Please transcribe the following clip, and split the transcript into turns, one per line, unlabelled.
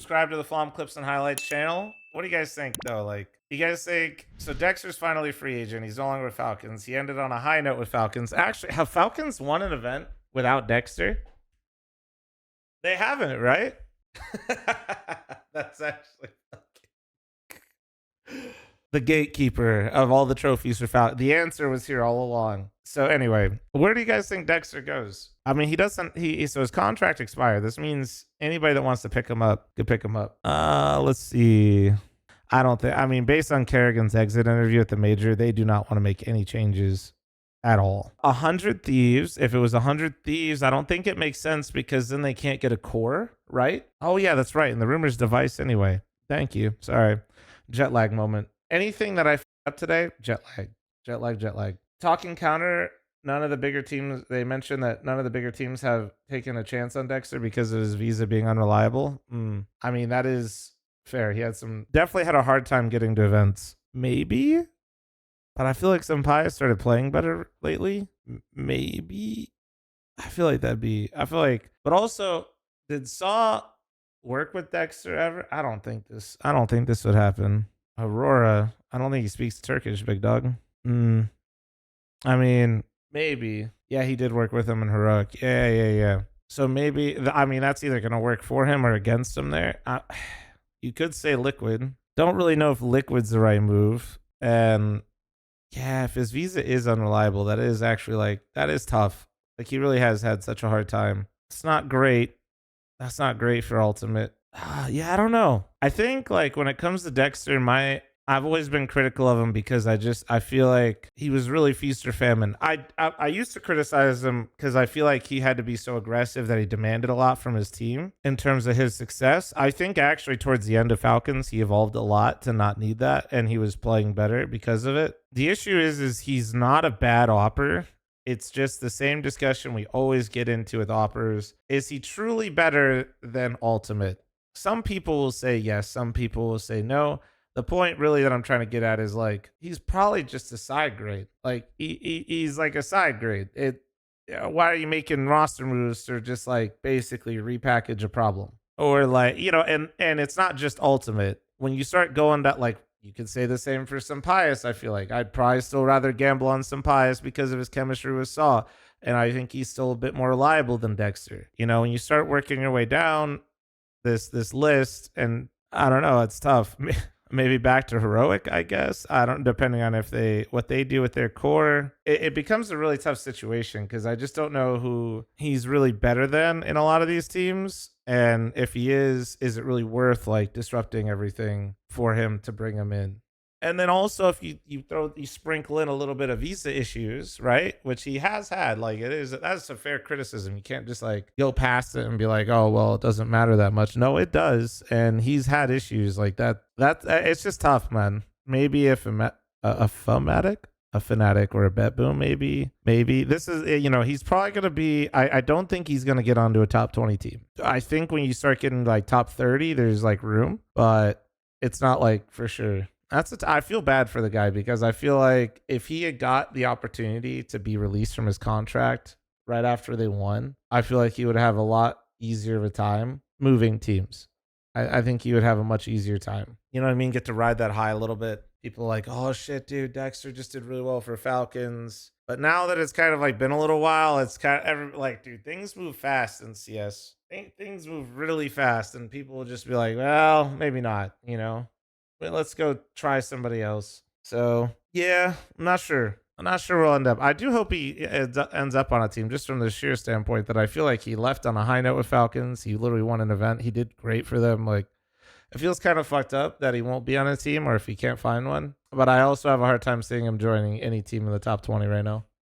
subscribe to the fl0m Clips and Highlights channel. What do you guys think, though? Like, you guys think, so Dexter's finally a free agent. He's no longer with Falcons. He ended on a high note with Falcons. Actually, have Falcons won an event without Dexter? They haven't, right? That's actually the gatekeeper of all the trophies for Falcons. The answer was here all along. So anyway, where do you guys think Dexter goes? I mean, he doesn't, so his contract expired. This means anybody that wants to pick him up could pick him up. Let's see. I mean, based on Kerrigan's exit interview at the major, they do not want to make any changes at all. 100 Thieves. If it was 100 Thieves, I don't think it makes sense because then they can't get a core, right? Oh yeah, that's right. And the rumor's device anyway. Thank you. Sorry. Jet lag moment. Anything that I up today? Jet lag. Talking counter. None of the bigger teams, they mentioned that none of the bigger teams have taken a chance on Dexter because of his visa being unreliable. I mean, that is fair. He definitely had a hard time getting to events. Maybe, but I feel like Senpai started playing better lately. Maybe. I feel like, but also, did Saw work with Dexter ever? I don't think this would happen. Aurora, I don't think he speaks Turkish, big dog. I mean, maybe. Yeah, he did work with him in Heroic. Yeah. So maybe, I mean, that's either going to work for him or against him there. You could say Liquid. Don't really know if Liquid's the right move. And yeah, if his visa is unreliable, that is actually that is tough. Like, he really has had such a hard time. It's not great. That's not great for Ultimate. Yeah, I don't know. I think, like, when it comes to Dexter, I've always been critical of him because I feel like he was really feast or famine. I used to criticize him because I feel like he had to be so aggressive that he demanded a lot from his team in terms of his success. I think actually towards the end of Falcons, he evolved a lot to not need that, and he was playing better because of it. The issue is he's not a bad opper. It's just the same discussion we always get into with oppers. Is he truly better than Ultimate? Some people will say yes. Some people will say no. The point really that I'm trying to get at is, like, he's probably just a side grade. Like, he's like a side grade. Why are you making roster moves to just, like, basically repackage a problem? Or, like, and it's not just Ultimate. When you start going that, like, you could say the same for Senpaius. I feel like I'd probably still rather gamble on Senpaius because of his chemistry with Saw. And I think he's still a bit more reliable than Dexter. When you start working your way down this list, and I don't know, it's tough. Maybe back to Heroic, I guess. Depending on what they do with their core. It becomes a really tough situation because I just don't know who he's really better than in a lot of these teams. And if he is it really worth, like, disrupting everything for him to bring him in? And then also, if you sprinkle in a little bit of visa issues, right? Which he has had, like, that's a fair criticism. You can't just, like, go past it and be like, oh, well, it doesn't matter that much. No, it does. And he's had issues like that. It's just tough, man. Maybe a Fnatic or a Bet Boom, maybe. This is, he's probably going to be, I don't think he's going to get onto a top 20 team. I think when you start getting, like, top 30, there's, like, room, but it's not, like, for sure. I feel bad for the guy because I feel like if he had got the opportunity to be released from his contract right after they won, I feel like he would have a lot easier of a time moving teams. I think he would have a much easier time. You know what I mean? Get to ride that high a little bit. People are like, oh shit, dude, Dexter just did really well for Falcons. But now that it's kind of, like, been a little while, it's kind of like, dude, things move fast in CS. Things move really fast, and people will just be like, well, maybe not, But let's go try somebody else. So yeah, I'm not sure where we'll end up. I do hope he ends up on a team, just from the sheer standpoint that I feel like he left on a high note with Falcons. He literally won an event. He did great for them. Like, it feels kind of fucked up that he won't be on a team or if he can't find one. But I also have a hard time seeing him joining any team in the top 20 right now.